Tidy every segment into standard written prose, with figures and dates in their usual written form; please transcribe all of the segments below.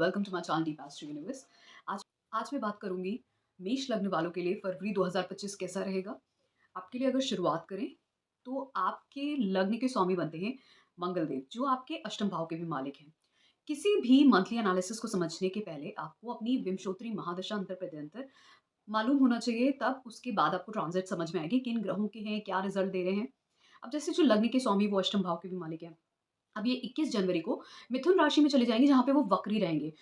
Welcome to my channel Deep astro universe. आज आज मैं बात करूंगी मेष लग्न वालों के लिए फरवरी 2025 कैसा रहेगा। आपके लिए अगर शुरुआत करें तो आपके लग्न के स्वामी बनते हैं मंगल देव, जो आपके अष्टम भाव के भी मालिक हैं। किसी भी मंथली एनालिसिस को समझने के पहले आपको अपनी विंशोत्तरी महादशा अंतर प्रत्यंतर मालूम होना चाहिए, तब उसके बाद आपको ट्रांजिट समझ में आएगी किन ग्रहों के हैं, क्या रिजल्ट दे रहे हैं। अब जैसे जो लग्न के स्वामी वो अष्टम भाव के भी मालिक हैं। अब ये 21 जनवरी को मिथुन राशि में चले जाएंगे, जहाँ पे वो वक्री रहेंगे।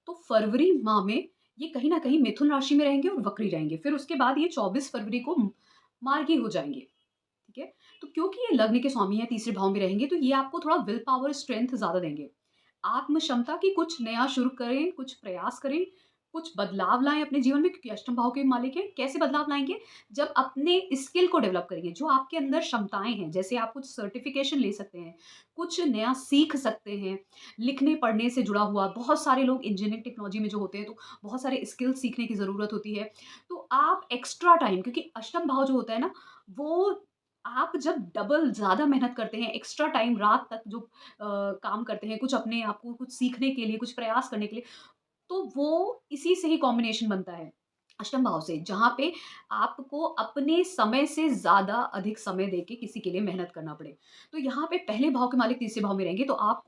तो फरवरी माह में ये कहीं न कहीं मिथुन राशि में रहेंगे और वक्री रहेंगे। फिर उसके बाद ये 24 फरवरी को मार्गी हो जाएँगे, ठीक है? तो क्योंकि ये लग्न के स्वामी हैं, तीसरे भाव में रहेंगे, तो ये आपको थोड़ा विल पावर, स्ट्रेंथ ज़्यादा देंगे। आत्म क्षमता की कुछ नया शुरू करें, कुछ प्रयास करें, कुछ बदलाव लाएँ अपने जीवन में, क्योंकि अष्टम भाव के मालिक हैं। कैसे बदलाव लाएँगे? जब अपने स्किल को डेवलप करेंगे, जो आपके अंदर क्षमताएँ हैं, जैसे आप कुछ सर्टिफ़िकेशन ले सकते हैं, कुछ नया सीख सकते हैं, लिखने-पढ़ने से जुड़ा हुआ। बहुत सारे लोग इंजीनियरिंग टेक्नोलॉजी में जो होते हैं, तो बहुत सारे स्किल्स सीखने की ज़रूरत होती है। तो आप एक्स्ट्रा टाइम, क्योंकि अष्टम भाव जो होता है ना, वो आप जब डबल ज़्यादा मेहनत करते हैं, एक्स्ट्रा टाइम रात तक जो काम करते हैं, कुछ अपने आप को कुछ सीखने के लिए, कुछ प्रयास करने के लिए, तो वो इसी से ही कॉम्बिनेशन बनता है, अष्टम भाव से, जहाँ पे आपको अपने समय से ज़्यादा अधिक समय देके किसी के लिए मेहनत करना पड़े। तो यहाँ पे पहले भाव के मालिक तीसरे भाव में रहेंगे, तो आप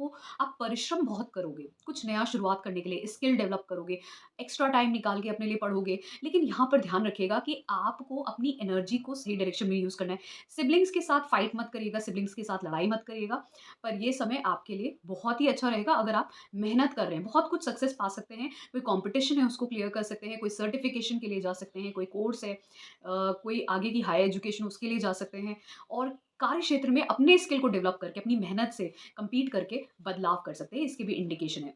परिश्रम बहुत करोगे, कुछ नया शुरुआत करने के लिए, स्किल डेवलप करोगे, एक्स्ट्रा टाइम निकाल के अपने लिए पढ़ोगे। लेकिन यहाँ पर ध्यान रखिएगा कि आपको अपनी एनर्जी को सही डायरेक्शन में यूज़ करना है। सिब्लिंग्स के साथ फाइट मत करिएगा, सिब्लिंग्स के साथ लड़ाई मत करिएगा, पर ये समय आपके लिए बहुत ही अच्छा रहेगा अगर आप मेहनत कर रहे हैं। बहुत कुछ सक्सेस पा सकते हैं, कोई कॉम्पिटिशन है उसको क्लियर कर सकते हैं, कोई सर्टिफ़िकेशन के लिए जा सकते हैं, कोई कोर्स है, कोई आगे की हायर एजुकेशन उसके लिए जा सकते हैं, और कार्य क्षेत्र में अपने स्किल को डेवलप करके, अपनी मेहनत से कम्पीट करके बदलाव कर सकते हैं, इसके भी इंडिकेशन है।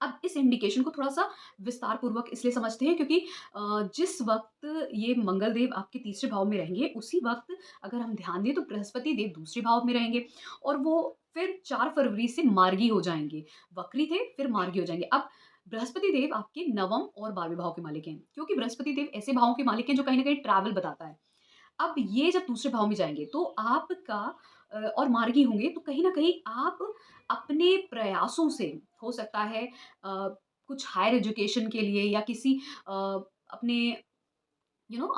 अब इस इंडिकेशन को थोड़ा-सा विस्तार पूर्वक इसलिए समझते हैं, क्योंकि जिस वक़्त ये मंगल देव आपके तीसरे भाव में रहेंगे, उसी वक़्त अगर हम ध्यान दें तो बृहस्पति देव दूसरे भाव में रहेंगे, और वो फिर 4 फरवरी से मार्गी हो जाएँगे। वक्री थे, फिर मार्गी हो जाएँगे। अब बृहस्पति देव आपके नवम और 12वें भाव के मालिक हैं, क्योंकि बृहस्पति देव ऐसे भावों के मालिक हैं जो कहीं न कहीं ट्रैवल बताता है। अब ये जब दूसरे भाव में जाएँगे तो आपका और मार्गी होंगे, तो कहीं न कहीं आप अपने प्रयासों से, हो सकता है कुछ हायर एजुकेशन के लिए या किसी अपने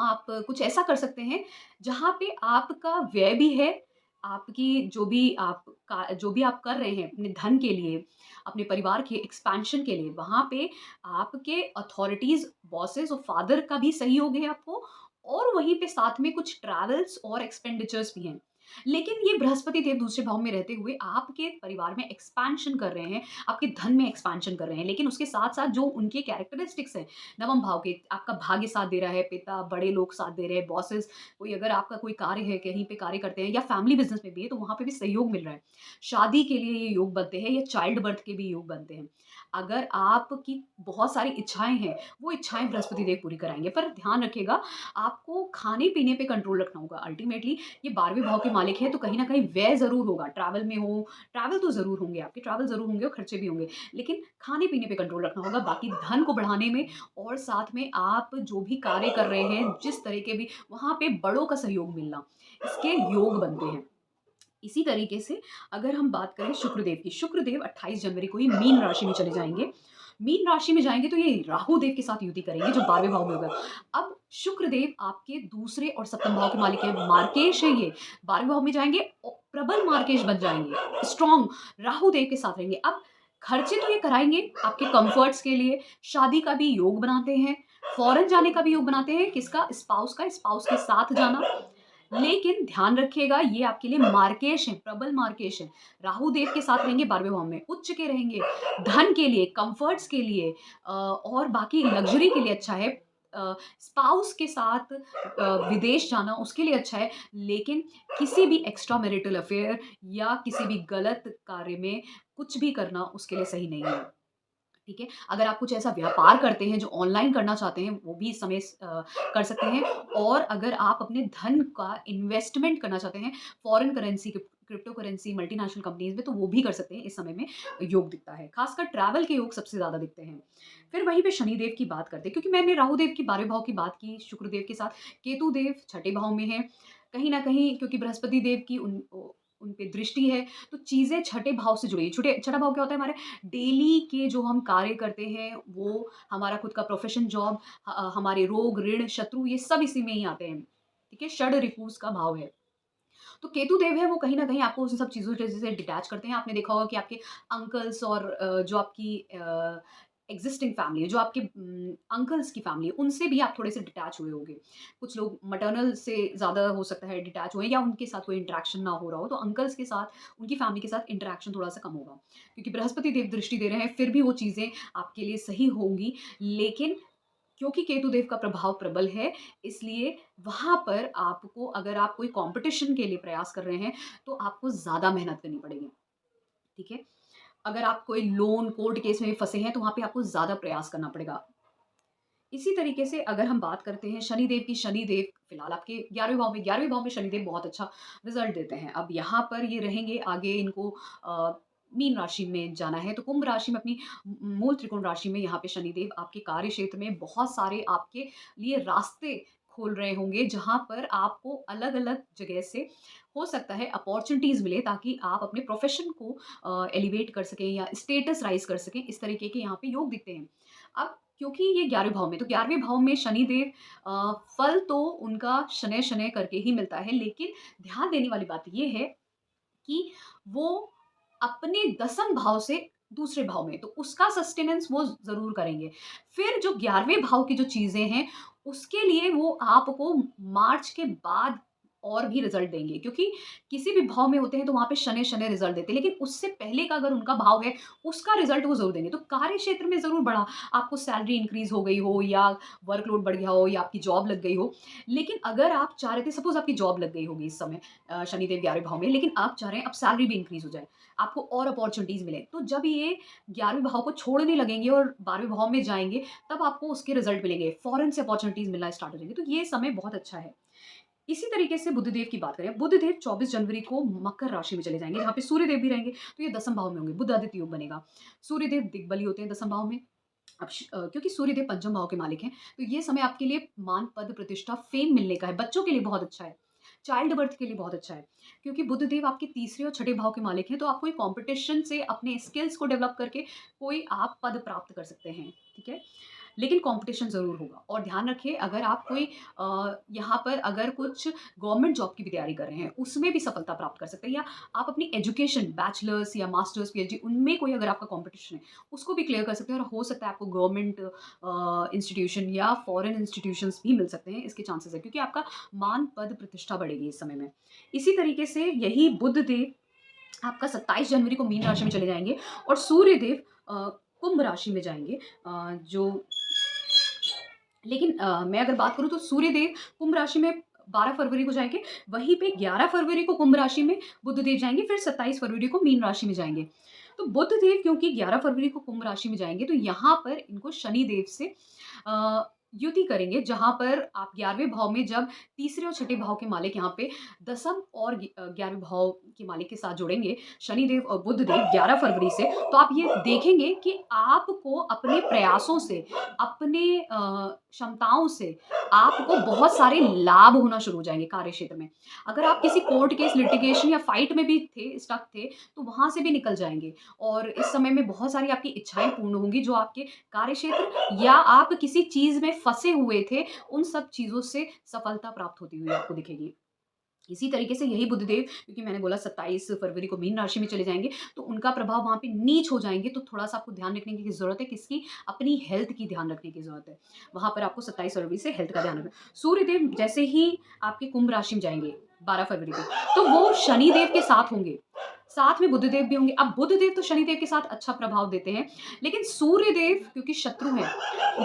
आप कुछ ऐसा कर सकते हैं जहाँ पे आपका व्यय भी है, आपकी जो भी आप कर रहे हैं अपने धन के लिए, अपने परिवार के एक्सपेंशन के लिए, वहाँ पे आपके अथॉरिटीज़, बॉसेस और फादर का भी सहयोग है आपको, और वहीं पे साथ में कुछ ट्रैवल्स और एक्सपेंडिचर्स भी हैं। लेकिन ये बृहस्पति देव दूसरे भाव में रहते हुए आपके परिवार में एक्सपेंशन कर रहे हैं, आपके धन में एक्सपेंशन कर रहे हैं, लेकिन उसके साथ-साथ जो उनके कैरेक्टरिस्टिक्स हैं, नवम भाव के, आपका भाग्य साथ दे रहा है, पिता, बड़े लोग साथ दे रहे हैं, बॉसेस, कोई अगर आपका कोई कार्य है, कहीं पे कार्य करते हैं या फैमिली बिज़नेस में भी है, तो वहाँ पे भी सहयोग मिल रहा है। शादी के लिए ये योग बनते हैं या चाइल्ड बर्थ के भी योग बनते हैं। अगर आपकी बहुत सारी इच्छाएँ हैं, वो इच्छाएँ बृहस्पति देव पूरी कराएँगे। पर ध्यान रखिएगा, आपको खाने-पीने पे कंट्रोल रखना होगा। अल्टीमेटली ये 12वें भाव के मालिक हैं, तो कहीं न कहीं व्यय ज़रूर होगा। ट्रैवल में हो, ट्रैवल तो ज़रूर होंगे आपके, ट्रैवल ज़रूर होंगे और खर्चे भी होंगे। लेकिन खाने-पीने पे कंट्रोल रखना होगा, बाकी धन को बढ़ाने में, और साथ में आप जो भी कार्य कर रहे हैं, जिस तरह के भी, वहाँ पे बड़ों का सहयोग मिलना, इसके योग बनते हैं। इसी तरीके से अगर हम बात करें शुक्रदेव की, शुक्रदेव 28 जनवरी को ही मीन राशि में चले जाएँगे। मीन राशि में जाएँगे तो ये राहु देव के साथ युति करेंगे, जो 12वें भाव में होगा। अब शुक्रदेव आपके दूसरे और सप्तम भाव के मालिक हैं, मार्केश है ये, 12वें भाव में जाएँगे औ प्रबल मार्केश बन जाएँगे, स्ट्रॉन्ग राहु देव के साथ रहेंगे। अब खर्चे तो ये कराएँगे आपके कम्फर्ट्स के लिए, शादी का भी योग बनाते हैं, फ़ॉरेन जाने का भी योग बनाते हैं, किसका? स्पाउस के साथ जाना। लेकिन ध्यान रखिएगा, ये आपके लिए मार्केश हैं, प्रबल मार्केश हैं। राहु देव के साथ रहेंगे 12वें भाव में, उच्च के रहेंगे, धन के लिए, कम्फर्ट्स के लिए, और बाकी लग्ज़री के लिए अच्छा है। स्पाउस के साथ विदेश जाना उसके लिए अच्छा है, लेकिन किसी भी एक्स्ट्रा मैरिटल अफ़ेयर या किसी भी गलत कार्य में कुछ भी करना उसके लिए सही नहीं है। ठीक है? अगर आप कुछ ऐसा व्यापार करते हैं जो ऑनलाइन करना चाहते हैं, वो भी इस समय कर सकते हैं, और अगर आप अपने धन का इन्वेस्टमेंट करना चाहते हैं, foreign currency, crypto currency, multinational companies में, तो वो भी कर सकते हैं, इस समय में योग दिखता है। ख़ासकर ट्रैवल के योग सबसे ज़्यादा दिखते हैं। फिर वहीं पे शनिदेव की बात करते हैं, क्योंकि मैंने राहु देव की 12वें भाव की बात की, शुक्रदेव के साथ, केतु देव छठे भाव में हैं। कहीं न कहीं क्योंकि बृहस्पति देव की पे दृष्टि है, तो चीज़ें छठे भाव से जुड़ी हैं। छुटे छठा भाव क्या होता है हमारे डेली के जो हम कार्य करते हैं, वो हमारा खुद का प्रोफ़ेशन, जॉब, हमारे रोग, ऋण, शत्रु ये सब इसी में ही आते हैं। ठीक है? षड रिपुस का भाव है। तो केतु देव है वो कहीं न कहीं आपको उन सब चीज़ों से डिटैच करते हैं। आपने देखा होगा कि आपके अंकल्स और जो आपकी एक्सिस्टिंग फैमिली है, जो आपके अंकल्स की फैमिली है, उनसे भी आप थोड़े-से डिटैच हुए होंगे। कुछ लोग मैटरनल से ज़्यादा हो सकता है डिटैच हुए या उनके साथ कोई इंटरैक्शन ना हो रहा हो, तो अंकल्स के साथ, उनकी फैमिली के साथ इंटरैक्शन थोड़ा-सा कम होगा। क्योंकि बृहस्पति देव दृष्टि दे रहे हैं, फिर भी वो चीज़ें आपके लिए सही होंगी, लेकिन क्योंकि केतु देव का प्रभाव प्रबल है, इसलिए वहाँ पर आपको अगर आप कोई कॉम्पिटिशन के लिए प्रयास कर रहे हैं, तो आपको ज़्यादा मेहनत करनी पड़ेगी, ठीक है? अगर आप कोई लोन, कोर्ट केस में फँसे हैं, तो वहाँ पे आपको ज़्यादा प्रयास करना पड़ेगा। इसी तरीके से अगर हम बात करते हैं शनिदेव की, शनिदेव फिलहाल आपके 11वें भाव में शनिदेव बहुत अच्छा रिज़ल्ट देते हैं। अब यहाँ पर ये रहेंगे, आगे इनको मीन राशि में जाना है, तो कुंभ राशि में अपनी मूल त्रिकोण राशि में यहाँ पे शनिदेव आपके कार्य क्षेत्र में बहुत सारे आपके लिए रास्ते खोल रहे होंगे, जहाँ पर आपको अलग-अलग जगह से हो सकता है अपॉर्च्युनिटीज़ मिले, ताकि आप अपने प्रोफ़ेशन को एलिवेट कर सकें या स्टेटस राइज़ कर सकें। इस तरीके के यहाँ पे योग दिखते हैं। अब क्योंकि ये 11वें भाव में, तो 11वें भाव में शनिदेव फल तो उनका शनैः-शनैः करके ही मिलता है, लेकिन ध्यान देने वाली बात ये है कि वो अपने 10th भाव से दूसरे भाव में, तो उसका सस्टेनेंस वो ज़रूर करेंगे। फिर जो 11वें भाव की जो चीज़ें हैं, उसके लिए वो आपको मार्च के बाद और भी रिज़ल्ट देंगे, क्योंकि किसी भी भाव में होते हैं तो वहाँ पे शनैः-शनैः रिज़ल्ट देते हैं, लेकिन उससे पहले का अगर उनका भाव है, उसका रिज़ल्ट वो ज़रूर देंगे। तो कार्य क्षेत्र में ज़रूर बढ़ा, आपको सैलरी इंक्रीज़ हो गई हो या वर्कलोड बढ़ गया हो या आपकी जॉब लग गई हो। लेकिन अगर आप चाह रहे थे, सपोज़ आपकी जॉब लग गई होगी इस समय शनिदेव 11वें भाव में, लेकिन आप चाह रहे हैं अब सैलरी भी इंक्रीज़ हो जाए, आपको और अपॉर्च्युनिटीज़ मिलें। तो जब ये 11वें भाव को छोड़ने लगेंगे और 12वें भाव में जाएँगे, तब आपको उसके रिज़ल्ट मिलेंगे, फ़ॉरेन से अपॉर्च्युनिटीज़ मिलना स्टार्ट हो जाएँगी। तो ये समय बहुत अच्छा है। इसी तरीके से बुधदेव की बात करें, बुधदेव 24 जनवरी को मकर राशि में चले जाएँगे, जहाँ पे सूर्यदेव भी रहेंगे, तो ये 10th भाव में होंगे, बुध आदित्य योग बनेगा। सूर्यदेव दिग्बली होते हैं 10th भाव में। अब क्योंकि सूर्यदेव पंचम भाव के मालिक हैं, तो ये समय आपके लिए मान, पद, प्रतिष्ठा, फ़ेम मिलने का है। बच्चों के लिए बहुत अच्छा है, चाइल्ड बर्थ के लिए बहुत अच्छा है, क्योंकि बुधदेव आपके तीसरे और छठे भाव के मालिक हैं, तो आप कोई कॉम्पिटिशन से अपने स्किल्स को डेवलप करके कोई आप पद प्राप्त कर सकते हैं, ठीक है? लेकिन कॉम्पिटिशन ज़रूर होगा, और ध्यान रखिए, अगर आप कोई यहाँ पर अगर कुछ गवर्नमेंट जॉब की भी तैयारी कर रहे हैं, उसमें भी सफलता प्राप्त कर सकते हैं, या आप अपनी एजुकेशन बैचलर्स या मास्टर्स, पीएचडी, उनमें कोई अगर आपका कॉम्पिटिशन है, उसको भी क्लियर कर सकते हैं, और हो सकता है आपको गवर्नमेंट इंस्टीट्यूशन या फॉरेन इंस्टीट्यूशंस भी मिल सकते हैं, इसके चांसेस है, क्योंकि आपका मान, पद, प्रतिष्ठा बढ़ेगी इस समय में। इसी तरीके से यही बुध देव आपका 27 जनवरी को मीन राशि में चले जाएँगे, और सूर्यदेव कुंभ राशि में जाएँगे। जो लेकिन मैं अगर बात करूँ, तो सूर्यदेव कुंभ राशि में 12 फरवरी को जाएँगे, वहीं पे 11 फरवरी को कुंभ राशि में बुधदेव जाएँगे, फिर 27 फरवरी को मीन राशि में जाएँगे। तो बुधदेव क्योंकि 11 फरवरी को कुंभ राशि में जाएँगे, तो यहाँ पर इनको शनिदेव से अ, युति करेंगे, जहाँ पर आप 11वें भाव में जब तीसरे और छठे भाव के मालिक यहाँ पे 10th और 11वें भाव के मालिक के साथ जुड़ेंगे, शनिदेव और बुधदेव 11 फरवरी से, तो आप ये देखेंगे कि आपको अपने प्रयासों से, अपने क्षमताओं से आपको बहुत सारे लाभ होना शुरू हो जाएँगे कार्य क्षेत्र में। अगर आप किसी कोर्ट केस, लिटिगेशन या फाइट में भी थे, स्टक थे, तो वहाँ से भी निकल जाएँगे, और इस समय में बहुत सारी आपकी इच्छाएँ पूर्ण होंगी, जो आपके कार्य क्षेत्र या आप किसी चीज़ में फँसे हुए थे, उन सब चीज़ों से सफलता प्राप्त होती हुई आपको दिखेगी। इसी तरीके से यही बुधदेव, क्योंकि मैंने बोला 27 फरवरी को मीन राशि में चले जाएँगे, तो उनका प्रभाव वहाँ पे नीच हो जाएँगे, तो थोड़ा-सा आपको ध्यान रखने की ज़रूरत है, किसकी? अपनी हेल्थ की ध्यान रखने की ज़रूरत है। वहाँ पर आपको 27 फरवरी से हेल्थ का ध्यान रखना। सूर्यदेव जैसे ही आपके कुंभ राशि में जाएँगे 12 फरवरी को, तो वो शनिदेव के साथ होंगे, साथ में बुधदेव भी होंगे। अब बुधदेव तो शनिदेव के साथ अच्छा प्रभाव देते हैं, लेकिन सूर्यदेव क्योंकि शत्रु हैं,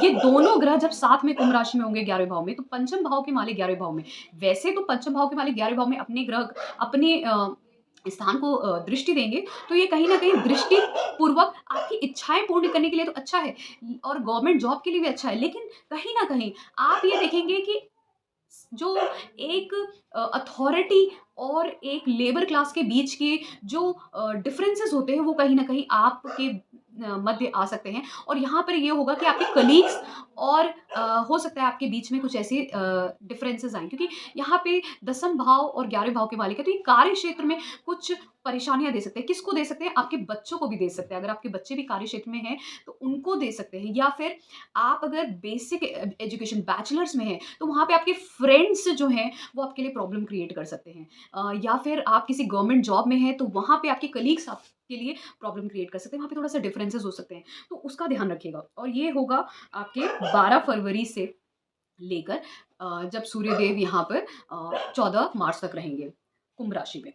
ये दोनों ग्रह जब साथ में कुंभ राशि में होंगे 11वें भाव में, तो पंचम भाव के मालिक 11वें भाव में। वैसे तो पंचम भाव के मालिक 11वें भाव में अपने ग्रह, अपने स्थान को दृष्टि देंगे, तो ये कहीं न कहीं दृष्टिपूर्वक आपकी इच्छाएँ पूर्ण करने के लिए तो अच्छा है, और गवर्नमेंट जॉब के लिए भी अच्छा है। लेकिन कहीं न कहीं आप ये देखेंगे कि जो एक अथॉरिटी और एक लेबर क्लास के बीच के जो डिफरेंसेस होते हैं, वो कहीं न कहीं आपके मध्य आ सकते हैं और यहाँ पर ये होगा कि आपके कलीग्स और हो सकता है आपके बीच में कुछ ऐसे डिफरेंसेस आएँ, क्योंकि यहाँ पे 10th भाव और 11वें भाव के मालिक है, तो ये कार्य क्षेत्र में कुछ परेशानियाँ दे सकते हैं। किसको दे सकते हैं? आपके बच्चों को भी दे सकते हैं। अगर आपके बच्चे भी कार्य क्षेत्र में हैं, तो उनको दे सकते हैं, या फिर आप अगर बेसिक एजुकेशन बैचलर्स में हैं, तो वहाँ पे आपके फ्रेंड्स जो हैं, वो आपके लिए प्रॉब्लम क्रिएट कर सकते हैं। या फिर आप किसी गवर्नमेंट जॉब में हैं, तो वहाँ पे आपके कलीग्स आपके लिए प्रॉब्लम क्रिएट कर सकते हैं। वहाँ पे थोड़ा-सा डिफरेंसेस हो सकते हैं, तो उसका ध्यान रखिएगा। और ये होगा आपके 12 फरवरी से लेकर जब सूर्यदेव यहाँ पर 14 मार्च तक रहेंगे कुंभ राशि में।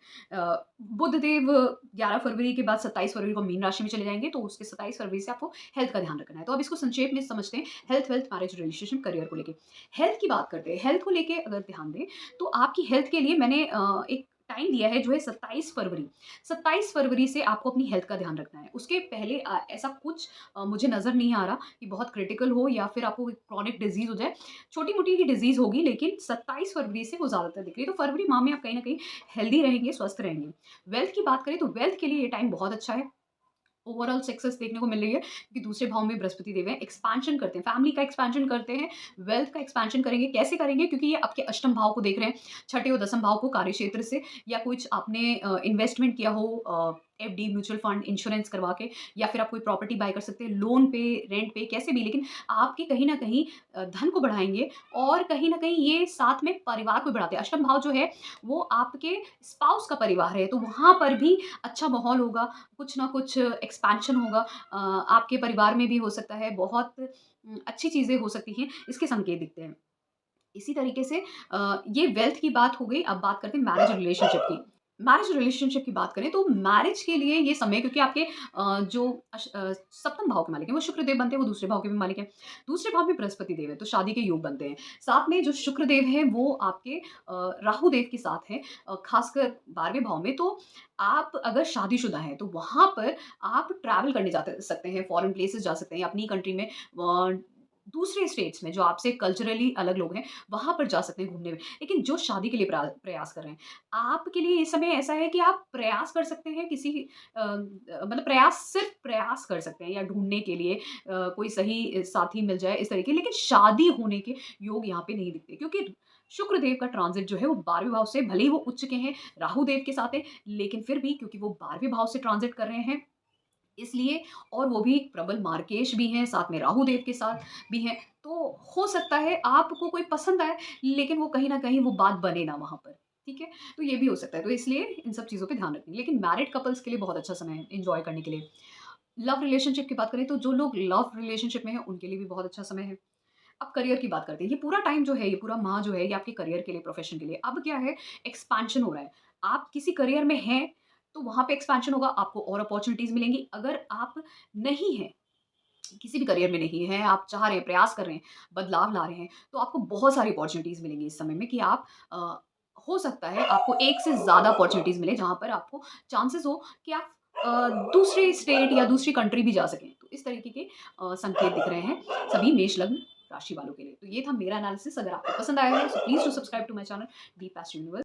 बुध देव 11 फरवरी के बाद 27 फरवरी को मीन राशि में चले जाएँगे, तो उसके 27 फरवरी से आपको हेल्थ का ध्यान रखना है। तो अब इसको संक्षेप में समझते हैं, health, wealth, marriage, relationship, career को लेके। हेल्थ की बात करते हैं, हेल्थ को लेके अगर ध्यान दें, तो आपकी हेल्थ के लिए मैंने एक टाइम दिया है जो है 27 फरवरी। 27 फरवरी से आपको अपनी हेल्थ का ध्यान रखना है। उसके पहले ऐसा कुछ मुझे नज़र नहीं आ रहा कि बहुत क्रिटिकल हो या फिर आपको क्रॉनिक डिज़ीज़ हो जाए। छोटी-मोटी ही डिज़ीज़ होगी, लेकिन 27 फरवरी से वो ज़्यादातर दिख रही है। तो फरवरी माह में आप कहीं न कहीं हेल्दी रहेंगे, स्वस्थ रहेंगे। वेल्थ की बात करें तो वेल्थ के लिए ये टाइम बहुत अच्छा है। ओवरऑल सक्सेस देखने को मिल रही है, क्योंकि दूसरे भाव में बृहस्पति देव है, एक्सपेंशन करते हैं, फैमिली का एक्सपेंशन करते हैं, वेल्थ का एक्सपेंशन करेंगे। कैसे करेंगे? क्योंकि ये आपके अष्टम भाव को देख रहे हैं, छठे और दसम भाव को कार्य क्षेत्र से, या कुछ आपने इन्वेस्टमेंट किया हो एफडी, म्यूचुअल फंड, इंश्योरेंस करवा के, या फिर आप कोई प्रॉपर्टी बाय कर सकते हैं, लोन पे, रेंट पे, कैसे भी, लेकिन आपके कहीं न कहीं धन को बढ़ाएँगे और कहीं न कहीं ये साथ में परिवार को बढ़ाते हैं। अष्टम भाव जो है, वो आपके स्पाउस का परिवार है, तो वहाँ पर भी अच्छा माहौल होगा, कुछ ना कुछ एक्सपेंशन होगा। आपके परिवार में भी हो सकता है, बहुत अच्छी चीज़ें हो सकती हैं, इसके संकेत दिखते हैं। इसी तरीके से ये वेल्थ की बात हो गई, अब बात करते हैं मैरिज और रिलेशनशिप की। मैरिज और रिलेशनशिप की बात करें तो मैरिज के लिए ये समय, क्योंकि आपके जो सप्तम भाव के मालिक हैं वो शुक्रदेव बनते हैं, वो दूसरे भाव के भी मालिक हैं। दूसरे भाव में बृहस्पति देव है, तो शादी के योग बनते हैं। साथ में जो शुक्रदेव हैं वो आपके राहु देव के साथ हैं, खासकर 12वें भाव में। तो आप अगर शादीशुदा हैं, तो वहाँ पर आप ट्रैवल करने जाते सकते हैं, फॉरेन प्लेसेस जा सकते हैं, अपनी कंट्री में दूसरे स्टेट्स में जो आपसे कल्चरली अलग लोग हैं, वहाँ पर जा सकते हैं घूमने में। लेकिन जो शादी के लिए प्रयास कर रहे हैं, आपके लिए ये समय ऐसा है कि आप प्रयास कर सकते हैं किसी मतलब प्रयास, सिर्फ़ प्रयास कर सकते हैं, या ढूँढने के लिए कोई सही साथी मिल जाए इस तरीके, लेकिन शादी होने के योग यहाँ पे नहीं दिखते, क्योंकि शुक्र देव का ट्रांज़िट जो है वो 12वें भाव से, भले ही वो उच्च के हैं, राहु देव के साथ है, लेकिन फिर भी क्योंकि वो 12वें भाव से ट्रांज़िट कर रहे हैं, इसलिए, और वो भी प्रबल मार्केश भी हैं, साथ में राहु देव के साथ भी हैं, तो हो सकता है आपको कोई पसंद आए, लेकिन वो कहीं न कहीं वो बात बने ना वहाँ पर, ठीक है? तो ये भी हो सकता है, तो इसलिए इन सब चीज़ों पे ध्यान रखें। लेकिन मैरिड कपल्स के लिए बहुत अच्छा समय है एन्जॉय करने के लिए। लव रिलेशनशिप की बात करें तो जो लोग लव रिलेशनशिप में हैं, उनके लिए भी बहुत अच्छा समय है। अब करियर की बात करते हैं। ये पूरा टाइम जो है, ये पूरा माह जो है, ये आपके करियर के लिए, प्रोफ़ेशन के लिए। अब क्या है, एक्सपेंशन हो रहा है। आप किसी करियर में हैं, तो वहाँ पे एक्सपेंशन होगा, आपको और अपॉर्च्युनिटीज़ मिलेंगी। अगर आप नहीं हैं, किसी भी करियर में नहीं हैं, आप चाह रहे हैं, प्रयास कर रहे हैं, बदलाव ला रहे हैं, तो आपको बहुत सारी अपॉर्च्युनिटीज़ मिलेंगी इस समय में, कि आप हो सकता है आपको एक से ज़्यादा अपॉर्च्युनिटीज़ मिले, जहाँ पर आपको चांसेस हो कि आप दूसरे स्टेट या दूसरी कंट्री भी जा सकें। तो इस तरीके के संकेत दिख रहे हैं सभी मेष लग्न राशि वालों के लिए। तो ये था मेरा एनालिसिस। अगर आपको पसंद आया है, so please do subscribe to my channel, बी पैस्ट यूनिवर्स।